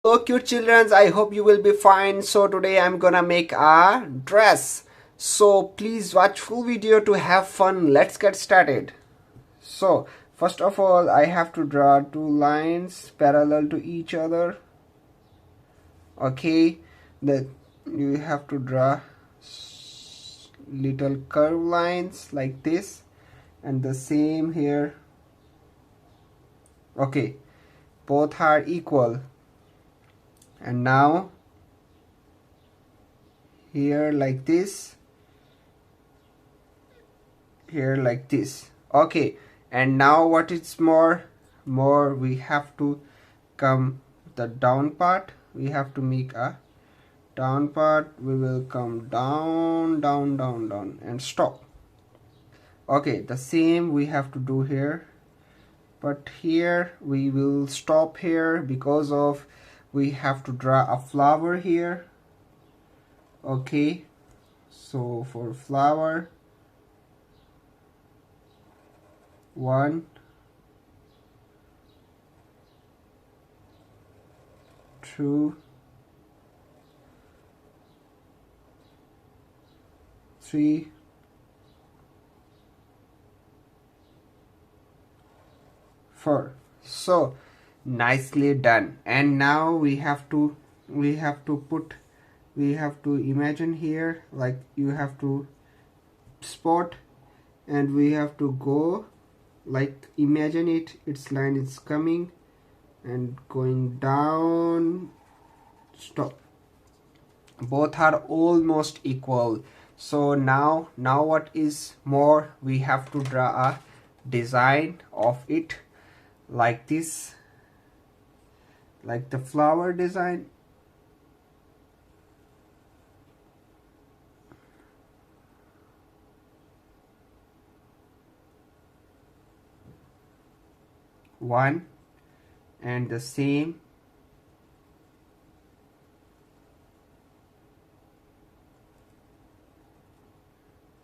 Hello cute children, I hope you will be fine. So today I'm gonna make a dress. So please watch full video to have fun. Let's get started. So first of all I have to draw two lines parallel to each other. Okay, that you have to draw little curve lines like this and the same here. Okay, both are equal. And now here like this, here like this. Okay, and now what is more we have to come the down part. We have to make a down part. We will come down and stop. Okay, the same we have to do here, but here we will stop here because of we have to draw a flower here. Okay, so for flower, 1 2 3 4. So nicely done. And now we have to imagine here, like you have to spot, and we have to go like imagine its line is coming and going down, stop. Both are almost equal. So now what is more, we have to draw a design of it like this, like the flower design. One, and the same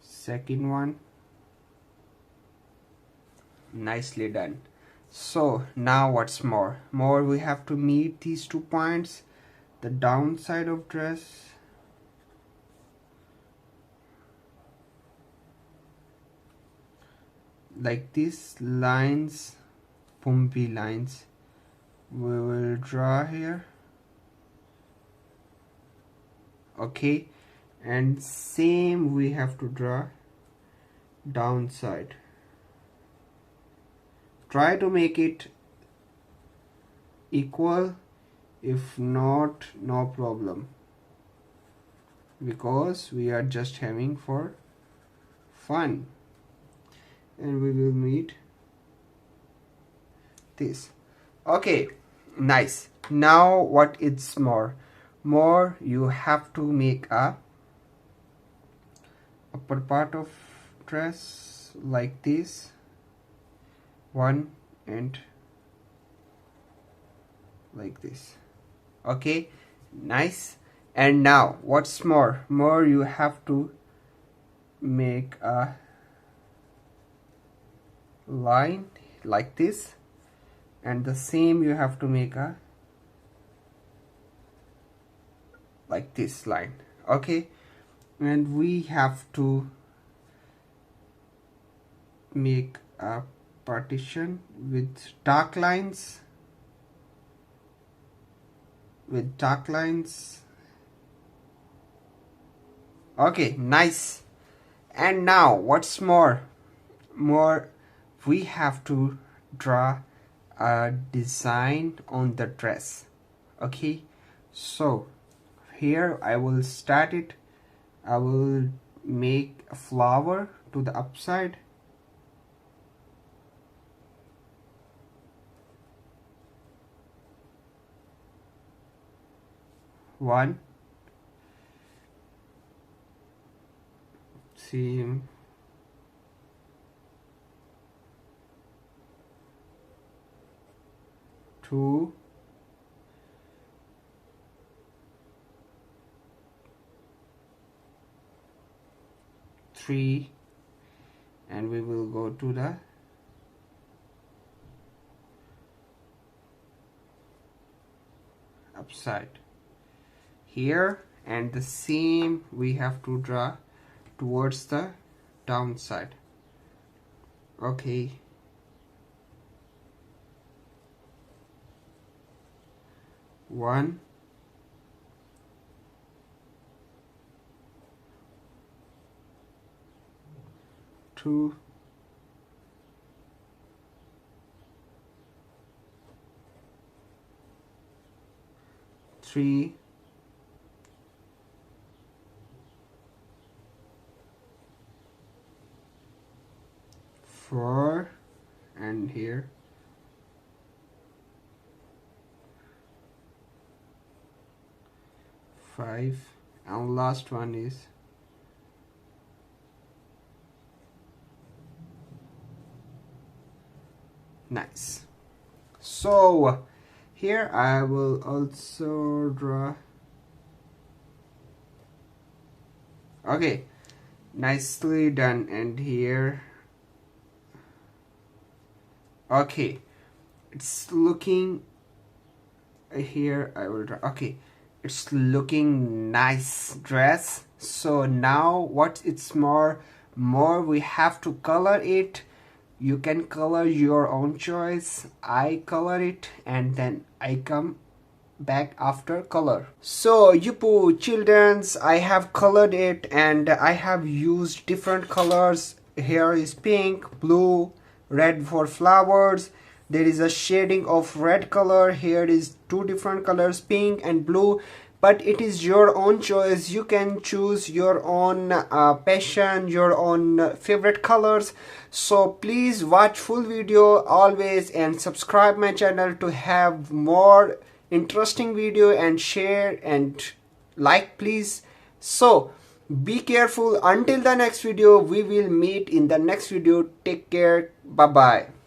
second one. Nicely done. So now what's more we have to meet these 2 points, the downside of dress, like these lines, bumpy lines we will draw here. Okay, and same we have to draw downside. Try to make it equal, if not, no problem, because we are just having for fun. And we will meet this. Okay, nice. Now what is more you have to make a upper part of dress like this, 1 and like this. Okay, nice. And now what's more you have to make a line like this, and the same you have to make a like this line. Okay, and we have to make a partition with dark lines, Okay, nice. And now what's more we have to draw a design on the dress. Okay, so here I will start it. I will make a flower to the upside. One, same, two, three, and we will go to the upside here, and the same we have to draw towards the downside. Okay, one, two, three, four, and here five, and last one is nice. So here I will also draw. Okay, nicely done. And here, okay, it's looking, here I will draw. Okay, it's looking nice dress. So now what it's more we have to color it. You can color your own choice. I color it and then I come back after color. So you children's, I have colored it and I have used different colors. Here is pink, blue, red for flowers. There is a shading of red color. Here is two different colors, pink and blue. But it is your own choice. You can choose your own passion, your own favorite colors. So please watch full video always and subscribe my channel to have more interesting video, and share and like please. So be careful. Until the next video, we will meet in the next video. Take care. Bye bye.